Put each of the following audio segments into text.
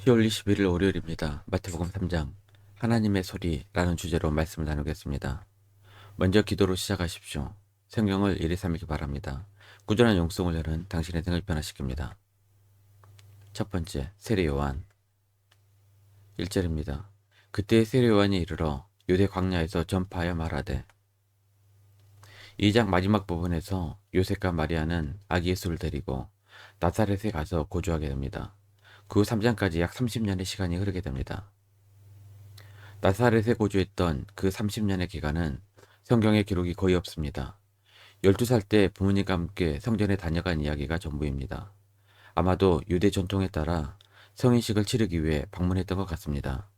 10월 21일 월요일입니다. 마태복음 3장 하나님의 소리라는 주제로 말씀을 나누겠습니다. 먼저 기도로 시작하십시오. 성경을 이리 삼기 바랍니다. 꾸준한 용성을 여는 당신의 등을 변화시킵니다. 첫 번째, 세례 요한 1절입니다. 그때 세례 요한이 이르러 유대 광야에서 전파하여 말하되 2장 마지막 부분에서 요셉과 마리아는 아기 예수를 데리고 나사렛에 가서 거주하게 됩니다. 그 후 3장까지 약 30년의 시간이 흐르게 됩니다. 나사렛에 거주했던 그 30년의 기간은 성경에 기록이 거의 없습니다. 12살 때 부모님과 함께 성전에 다녀간 이야기가 전부입니다. 아마도 유대 전통에 따라 성인식을 치르기 위해 방문했던 것 같습니다.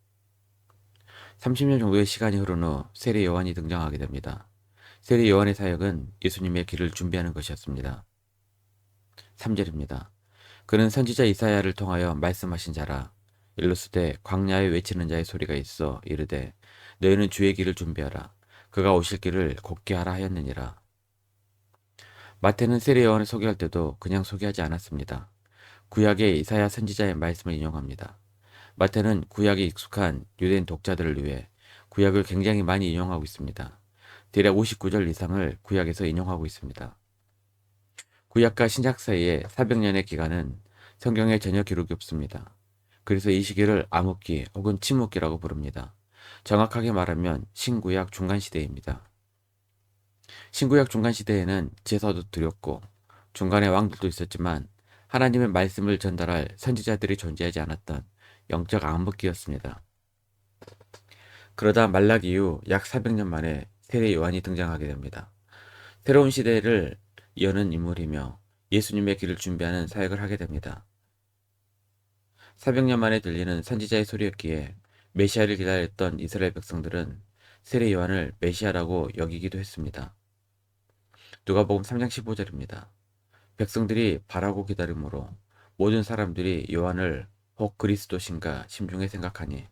30년 정도의 시간이 흐른 후 세례 요한이 등장하게 됩니다. 세례 요한의 사역은 예수님의 길을 준비하는 것이었습니다. 3절입니다. 그는 선지자 이사야를 통하여 말씀하신 자라. 일러스되 광야에 외치는 자의 소리가 있어 이르되 너희는 주의 길을 준비하라. 그가 오실 길을 곧게 하라 하였느니라. 마태는 세례 요한을 소개할 때도 그냥 소개하지 않았습니다. 구약의 이사야 선지자의 말씀을 인용합니다. 마태는 구약에 익숙한 유대인 독자들을 위해 구약을 굉장히 많이 인용하고 있습니다. 대략 59절 이상을 구약에서 인용하고 있습니다. 구약과 신약 사이의 400년의 기간은 성경에 전혀 기록이 없습니다. 그래서 이 시기를 암흑기 혹은 침묵기라고 부릅니다. 정확하게 말하면 신구약 중간시대입니다. 신구약 중간시대에는 제사도 드렸고 중간에 왕들도 있었지만 하나님의 말씀을 전달할 선지자들이 존재하지 않았던 영적 암흑기였습니다. 그러다 말라기 이후 약 400년 만에 세례 요한이 등장하게 됩니다. 새로운 시대를 여는 인물이며 예수님의 길을 준비하는 사역을 하게 됩니다. 400년 만에 들리는 선지자의 소리였기에 메시아를 기다렸던 이스라엘 백성들은 세례 요한을 메시아라고 여기기도 했습니다. 누가복음 3장 15절입니다. 백성들이 바라고 기다림으로 모든 사람들이 요한을 혹 그리스도신가 심중에 생각하니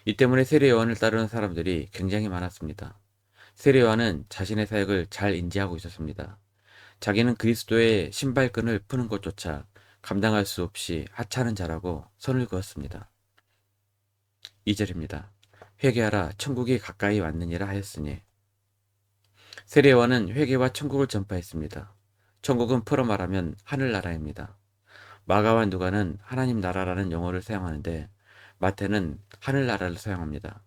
이 때문에 세례 요한을 따르는 사람들이 굉장히 많았습니다. 세례 요한은 자신의 사역을 잘 인지하고 있었습니다. 자기는 그리스도의 신발끈을 푸는 것조차 감당할 수 없이 하찮은 자라고 선을 그었습니다. 2절입니다. 회개하라 천국이 가까이 왔느니라 하였으니 세례 요한은 회개와 천국을 전파했습니다. 천국은 풀어 말하면 하늘나라입니다. 마가와 누가는 하나님 나라라는 용어를 사용하는데 마태는 하늘나라를 사용합니다.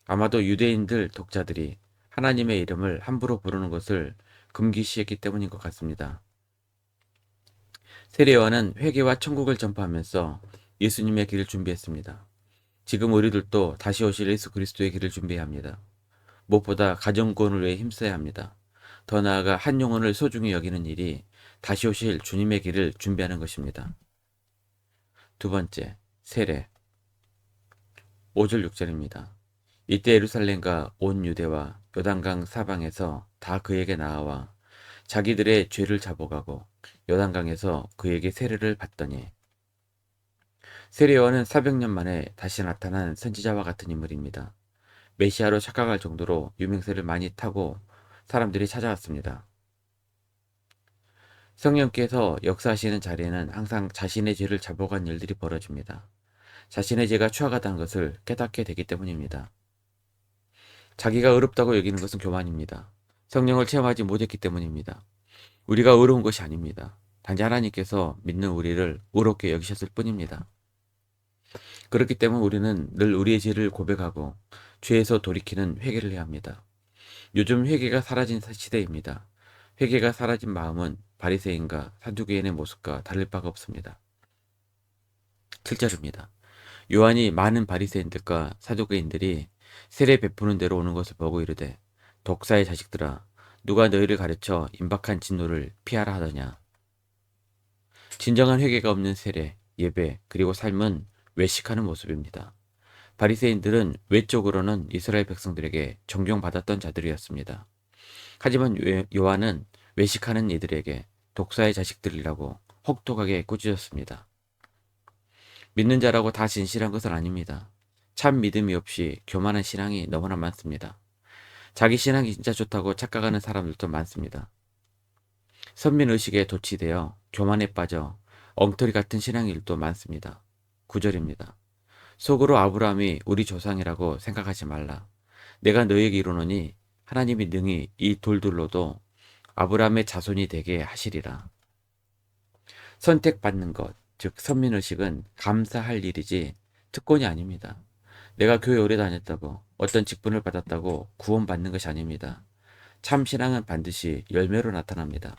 아마도 유대인들 독자들이 하나님의 이름을 함부로 부르는 것을 금기시했기 때문인 것 같습니다. 세례 요한은 회개와 천국을 전파하면서 예수님의 길을 준비했습니다. 지금 우리들도 다시 오실 예수 그리스도의 길을 준비해야 합니다. 무엇보다 가정구원을 위해 힘써야 합니다. 더 나아가 한 영혼을 소중히 여기는 일이 다시 오실 주님의 길을 준비하는 것입니다. 두 번째, 세례 5절 6절입니다. 이때 예루살렘과 온 유대와 요단강 사방에서 다 그에게 나아와 자기들의 죄를 잡아가고 요단강에서 그에게 세례를 받더니 세례 요한은 400년 만에 다시 나타난 선지자와 같은 인물입니다. 메시아로 착각할 정도로 유명세를 많이 타고 사람들이 찾아왔습니다. 성령께서 역사하시는 자리에는 항상 자신의 죄를 잡아간 일들이 벌어집니다. 자신의 죄가 추악하다는 것을 깨닫게 되기 때문입니다. 자기가 의롭다고 여기는 것은 교만입니다. 성령을 체험하지 못했기 때문입니다. 우리가 의로운 것이 아닙니다. 단지 하나님께서 믿는 우리를 의롭게 여기셨을 뿐입니다. 그렇기 때문에 우리는 늘 우리의 죄를 고백하고 죄에서 돌이키는 회개를 해야 합니다. 요즘 회개가 사라진 시대입니다. 회개가 사라진 마음은 바리새인과 사두개인의 모습과 다를 바가 없습니다. 7절입니다. 요한이 많은 바리새인들과 사두개인들이 세례 베푸는 대로 오는 것을 보고 이르되 독사의 자식들아 누가 너희를 가르쳐 임박한 진노를 피하라 하더냐. 진정한 회개가 없는 세례, 예배, 그리고 삶은 외식하는 모습입니다. 바리새인들은 외적으로는 이스라엘 백성들에게 존경받았던 자들이었습니다. 하지만 요한은 외식하는 이들에게 독사의 자식들이라고 혹독하게 꾸짖었습니다. 믿는 자라고 다 진실한 것은 아닙니다. 참 믿음이 없이 교만한 신앙이 너무나 많습니다. 자기 신앙이 진짜 좋다고 착각하는 사람들도 많습니다. 선민의식에 도취되어 교만에 빠져 엉터리 같은 신앙일도 많습니다. 9절입니다. 속으로 아브라함이 우리 조상이라고 생각하지 말라. 내가 너에게 이르노니 하나님이 능히 이 돌들로도 아브라함의 자손이 되게 하시리라. 선택받는 것, 즉 선민의식은 감사할 일이지 특권이 아닙니다. 내가 교회 오래 다녔다고 어떤 직분을 받았다고 구원받는 것이 아닙니다. 참 신앙은 반드시 열매로 나타납니다.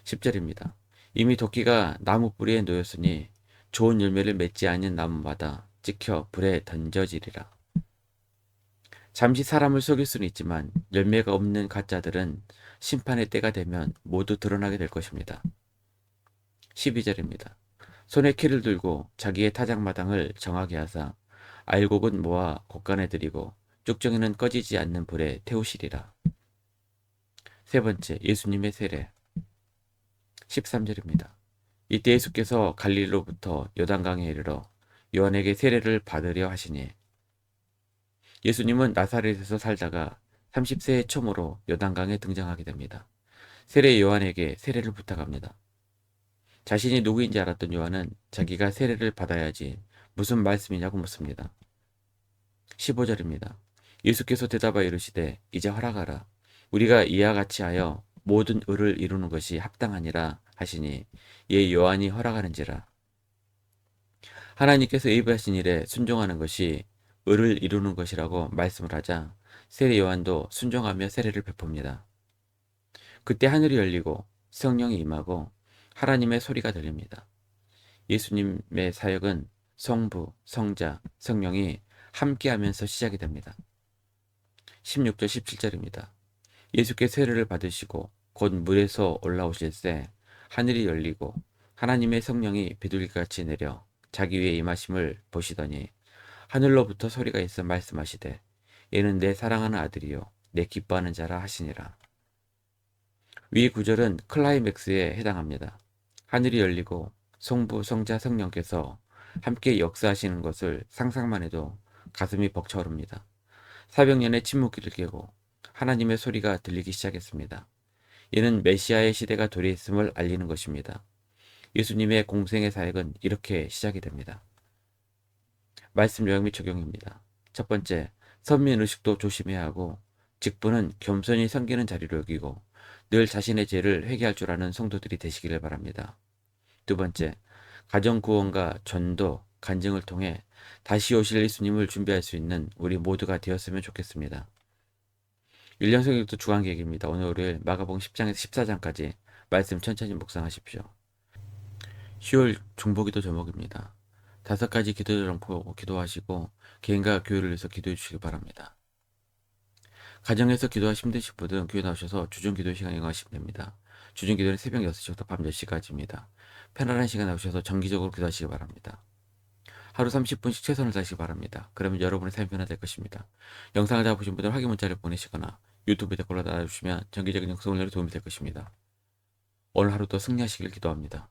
10절입니다. 이미 도끼가 나무 뿌리에 놓였으니 좋은 열매를 맺지 않은 나무마다 찍혀 불에 던져지리라. 잠시 사람을 속일 수는 있지만 열매가 없는 가짜들은 심판의 때가 되면 모두 드러나게 될 것입니다. 12절입니다. 손에 키를 들고 자기의 타작마당을 정하게 하사 알곡은 모아 곡간에 들이고 쭉정이는 꺼지지 않는 불에 태우시리라. 세 번째, 예수님의 세례. 13절입니다. 이때 예수께서 갈릴리로부터 요단강에 이르러 요한에게 세례를 받으려 하시니, 예수님은 나사렛에서 살다가 30세의 처음으로 요단강에 등장하게 됩니다. 세례 요한에게 세례를 부탁합니다. 자신이 누구인지 알았던 요한은 자기가 세례를 받아야지 무슨 말씀이냐고 묻습니다. 15절입니다. 예수께서 대답하여 이르시되 이제 허락하라. 우리가 이와 같이 하여 모든 의를 이루는 것이 합당하니라 하시니 이에 요한이 허락하는지라. 하나님께서 예비하신 일에 순종하는 것이 의를 이루는 것이라고 말씀을 하자 세례 요한도 순종하며 세례를 베풉니다. 그때 하늘이 열리고 성령이 임하고 하나님의 소리가 들립니다. 예수님의 사역은 성부, 성자, 성령이 함께하면서 시작이 됩니다. 16절 17절입니다. 예수께 세례를 받으시고 곧 물에서 올라오실 때 하늘이 열리고 하나님의 성령이 비둘기같이 내려 자기 위에 임하심을 보시더니 하늘로부터 소리가 있어 말씀하시되 얘는 내 사랑하는 아들이요 내 기뻐하는 자라 하시니라. 위 구절은 클라이맥스에 해당합니다. 하늘이 열리고 성부, 성자, 성령께서 함께 역사하시는 것을 상상만 해도 가슴이 벅차오릅니다. 400년의 침묵기를 깨고 하나님의 소리가 들리기 시작했습니다. 이는 메시아의 시대가 도래했음을 알리는 것입니다. 예수님의 공생의 사역은 이렇게 시작이 됩니다. 말씀 요약 및 적용입니다. 첫 번째, 선민의식도 조심해야 하고 직분은 겸손히 섬기는 자리로 여기고 늘 자신의 죄를 회개할 줄 아는 성도들이 되시기를 바랍니다. 두 번째, 가정구원과 전도, 간증을 통해 다시 오실 예수님을 준비할 수 있는 우리 모두가 되었으면 좋겠습니다. 1년 성경도 주간계획입니다. 오늘 월요일 마가복음 10장에서 14장까지 말씀 천천히 묵상하십시오. 10월 중보기도 제목입니다. 5가지 기도를 보고 기도하시고 개인과 교회를 위해서 기도해 주시기 바랍니다. 가정에서 기도가 힘드신 분들은 교회 나오셔서 주중기도 시간에 이용하시면 됩니다. 주중기도는 새벽 6시부터 밤 10시까지입니다. 편안한 시간 나오셔서 정기적으로 기도하시기 바랍니다. 하루 30분씩 최선을 다하시기 바랍니다. 그러면 여러분의 삶이 변화될 것입니다. 영상을 다 보신 분들 확인 문자를 보내시거나 유튜브에 댓글로 달아주시면 정기적인 영상 올리는 도움이 될 것입니다. 오늘 하루도 승리하시길 기도합니다.